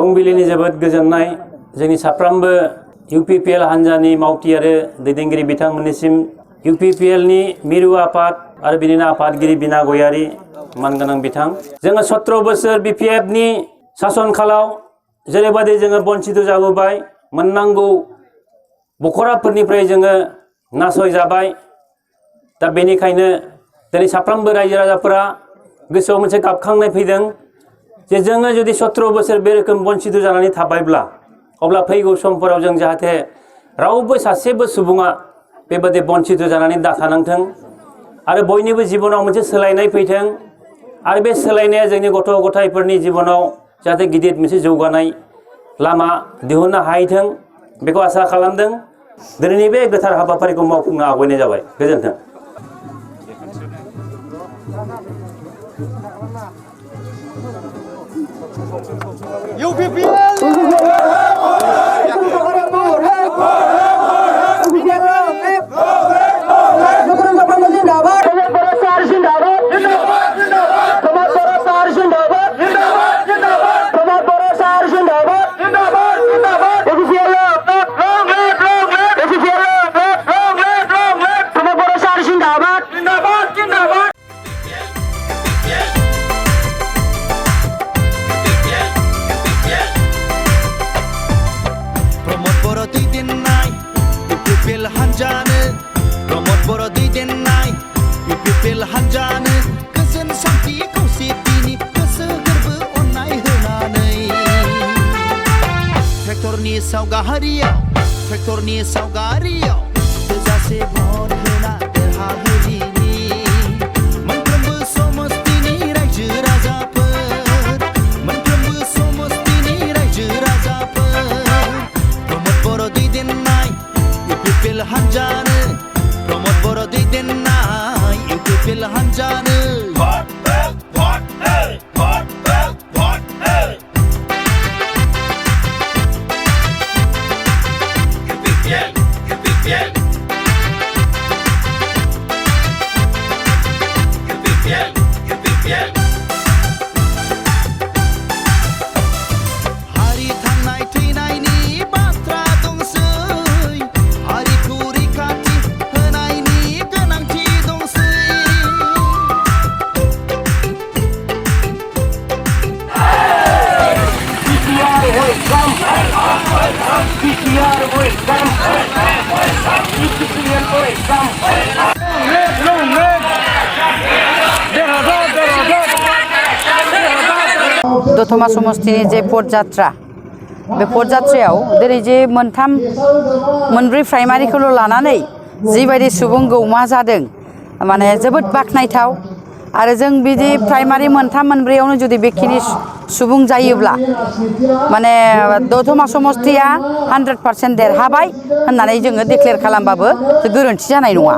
फुंबिलिनि जोबोद गोजोननाय जोंनि साफ्रोमबो UPPL हान्जानि मावथि आरो दैदेनगिरि बिथांमोननिसिम UPPL नि मिरु आफाद आरो बिनिनो आफादगिरि बिना गयारी मानगोनां बिथां जोङो 17 बोसोर BPF नि सासन खालाव जेरैबादि जोङो बन्चित जाबोबाय मोननांगौ बखराफोरनिफ्राय जोङो नासय जाबाय दा बेनिखायनो दिनै साफ्रोमबो रायजो राजाफोरा गोसोआव मोनसे गाबखांनाय फैदों जे जोङो जुदि 17 बोसोर बे रोखोम बन्चित जानानै थाबायब्ला अब्ला फैगौ समफोराव जों जाहाथे रावबो सासेबो सुबुङा बेबादि बन्चित जानानै दाथानांथों आरो बयनिबो जिबनाव मोनसे सोलायनाय फैथों आरो बे सोलायनाया जोंनि गथ' गथायफोरनि जिबनाव जाहाथे गिदिर मोनसे जौगानाय लामा दिहुननो हायथों बेखौ आसा खालामदों दिनैनि बे गोथार हाबाफारिखौ मावफुंनो आवगायनाय जाबाय गोजोन्थों Promote boro दैदेननाय UPPL हान्जानो गोजोन सान्थि खौसेथिनि गोसो गोरबो अननाय होनानै ट्रेक्टरनि सावगारियाव थोजासे भट होना देरहाहोदिनि मोनफ्रोमबो समस्तिनि रायजो राजाफोर प्रमोद बर' दैदेननाय UPPL हान्जानो प्रमोद बर' दैदेननाय UPPL हान्जानो हारि थांनाय थैनायनि बाथ्रा दंसै हारिखौ रैखाथि होनायनि गोनांथि दंसै दतमा समस्तिनि जे पदयात्रा बे पदयात्रायाव दिनै जे मोनब्रै प्राइमारिखौल' लानानै जिबायदि सुबुं गौमा जादों माने जोबोद बाख्नायथाव आरो जों बिदि प्राइमारि मोनथाम मोनब्रैयावनो जुदि बेखिनि सुबुं जायोब्ला माने दतमा समस्तिया 100% देरहाबाय होननानै जोङो डिक्लेयार खालामबाबो गोरोन्थि जानाय नङा।